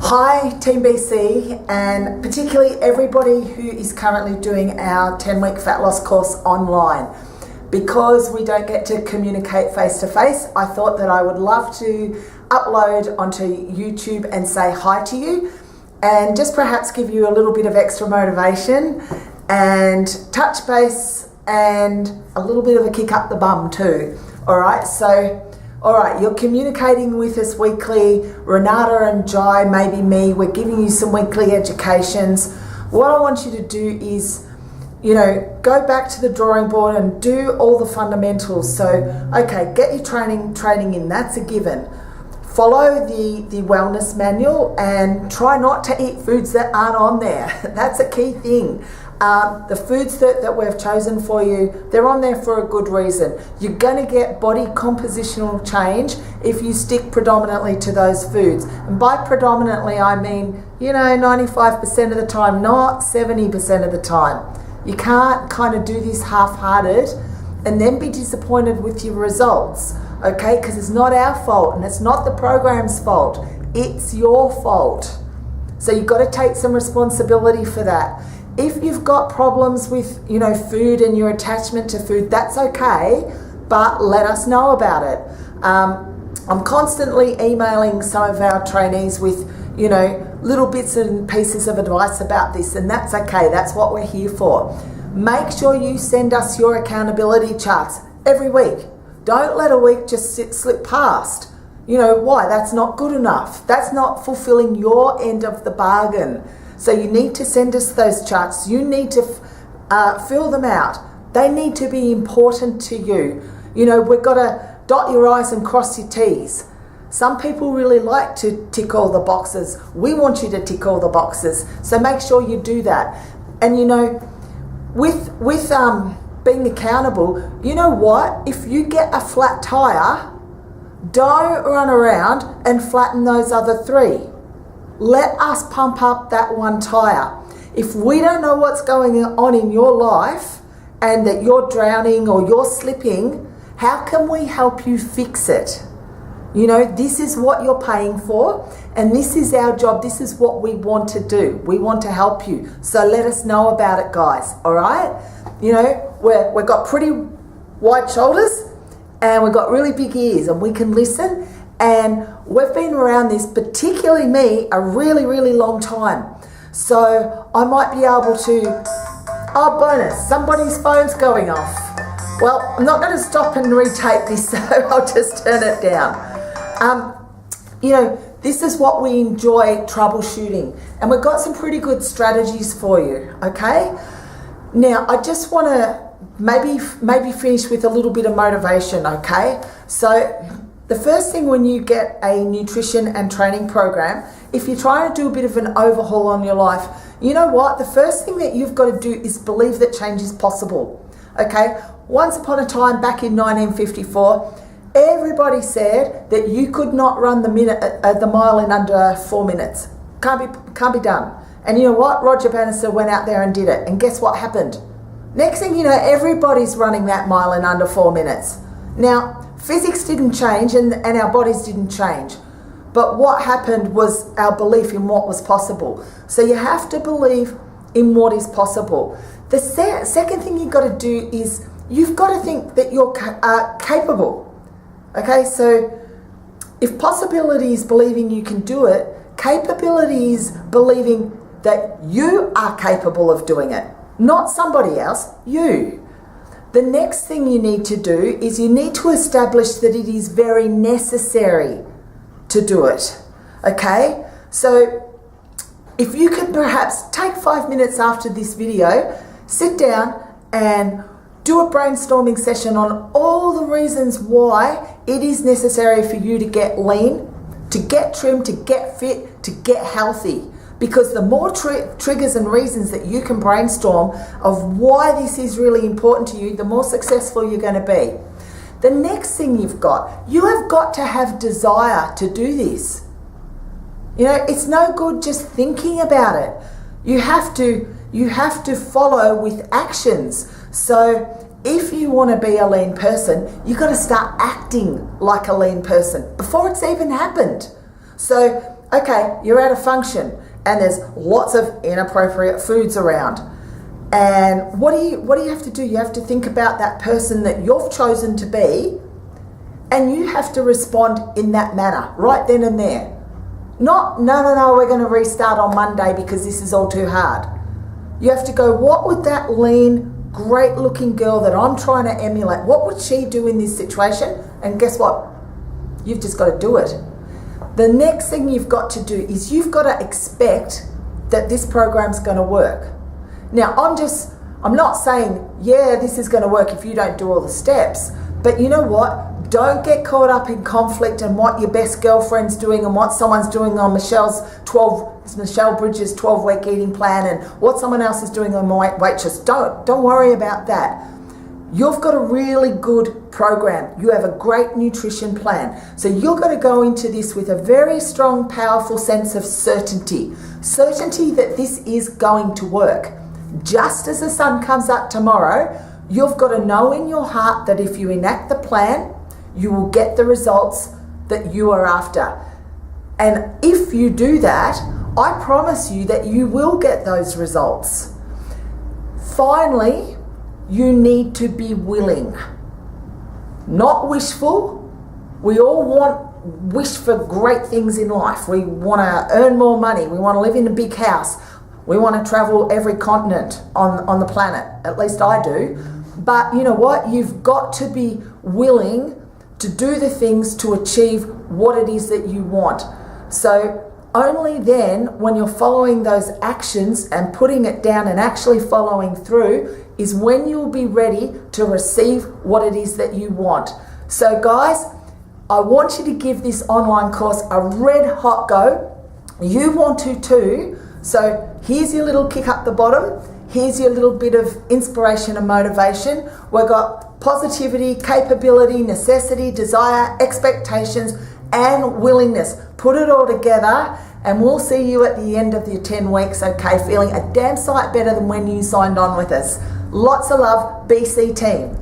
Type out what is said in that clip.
Hi Team BC, and particularly everybody who is currently doing our 10-week fat loss course online. Because we don't get to communicate face to face, I thought that I would love to upload onto YouTube and say hi to you and just perhaps give you a little bit of extra motivation and touch base and a little bit of a kick up the bum too. Alright, you're communicating with us weekly. Renata and Jai, maybe me, we're giving you some weekly educations. What I want you to do is, go back to the drawing board and do all the fundamentals. So, okay, get your training in, that's a given. Follow the wellness manual and try not to eat foods that aren't on there. That's a key thing. The foods that we've chosen for you, they're on there for a good reason. You're going to get body compositional change if you stick predominantly to those foods. And by predominantly, I mean, 95% of the time, not 70% of the time. You can't kind of do this half-hearted and then be disappointed with your results, okay? Because it's not our fault and it's not the program's fault. It's your fault. So you've got to take some responsibility for that. If you've got problems with, food and your attachment to food, that's okay, but let us know about it. I'm constantly emailing some of our trainees with, little bits and pieces of advice about this, and that's okay. That's what we're here for. Make sure you send us your accountability charts every week. Don't let a week just slip past. Why? That's not good enough. That's not fulfilling your end of the bargain. So you need to send us those charts. You need to fill them out. They need to be important to you. We've got to dot your I's and cross your T's. Some people really like to tick all the boxes. We want you to tick all the boxes. So make sure you do that. And with being accountable, you know what? If you get a flat tire, don't run around and flatten those other three. Let us pump up that one tire. If we don't know what's going on in your life and that you're drowning or you're slipping, how can we help you fix it? This is what you're paying for, and this is our job. This is what we want to do. We want to help you. So let us know about it, guys. All right? We've got pretty wide shoulders and we've got really big ears, and we can listen. And we've been around this, particularly me, a really, really long time. So I might be able to, bonus, somebody's phone's going off. Well, I'm not going to stop and retake this, so I'll just turn it down. This is what we enjoy troubleshooting, and we've got some pretty good strategies for you, okay? Now, I just want to maybe finish with a little bit of motivation, okay? So the first thing when you get a nutrition and training program, if you're trying to do a bit of an overhaul on your life, you know what? The first thing that you've got to do is believe that change is possible, okay? Once upon a time, back in 1954, everybody said that you could not run the mile in under 4 minutes. Can't be done. And you know what? Roger Bannister went out there and did it. And guess what happened? Next thing you know, everybody's running that mile in under 4 minutes. Now, physics didn't change and our bodies didn't change. But what happened was our belief in what was possible. So you have to believe in what is possible. The second thing you've got to do is you've got to think that you're capable. Okay, so if possibility is believing you can do it, capability is believing that you are capable of doing it, not somebody else, you. The next thing you need to do is you need to establish that it is very necessary to do it, okay? So if you could perhaps take 5 minutes after this video, sit down and do a brainstorming session on all the reasons why it is necessary for you to get lean, to get trim, to get fit, to get healthy. Because the more triggers and reasons that you can brainstorm of why this is really important to you, the more successful you're going to be. The next thing you have got to have desire to do this. It's no good just thinking about it. You have to follow with actions. So if you want to be a lean person, you've got to start acting like a lean person before it's even happened. So Okay, you're at a function and there's lots of inappropriate foods around. And what do you have to do? You have to think about that person that you've chosen to be, and you have to respond in that manner, right then and there. Not, no, we're going to restart on Monday because this is all too hard. You have to go, what would that lean, great looking girl that I'm trying to emulate, what would she do in this situation? And guess what? You've just got to do it. The next thing you've got to do is you've got to expect that this program's going to work. Now, I'm not saying, yeah, this is going to work if you don't do all the steps, but you know what? Don't get caught up in conflict and what your best girlfriend's doing and what someone's doing on Michelle Bridges' 12-week eating plan and what someone else is doing on my waitress. Don't worry about that. You've got a really good program. You have a great nutrition plan. So you're going to go into this with a very strong, powerful sense of certainty. Certainty that this is going to work. Just as the sun comes up tomorrow, you've got to know in your heart that if you enact the plan, you will get the results that you are after. And if you do that, I promise you that you will get those results. Finally, you need to be willing, not wishful. We all wish for great things in life. We want to earn more money. We want to live in a big house. We want to travel every continent on the planet. At least I do. But you know what? You've got to be willing to do the things to achieve what it is that you want. So only then, when you're following those actions and putting it down and actually following through, is when you'll be ready to receive what it is that you want. So guys, I want you to give this online course a red hot go. You want to too. So here's your little kick up the bottom. Here's your little bit of inspiration and motivation. We've got positivity, capability, necessity, desire, expectations, and willingness. Put it all together and we'll see you at the end of your 10 weeks, okay, feeling a damn sight better than when you signed on with us. Lots of love, BC team.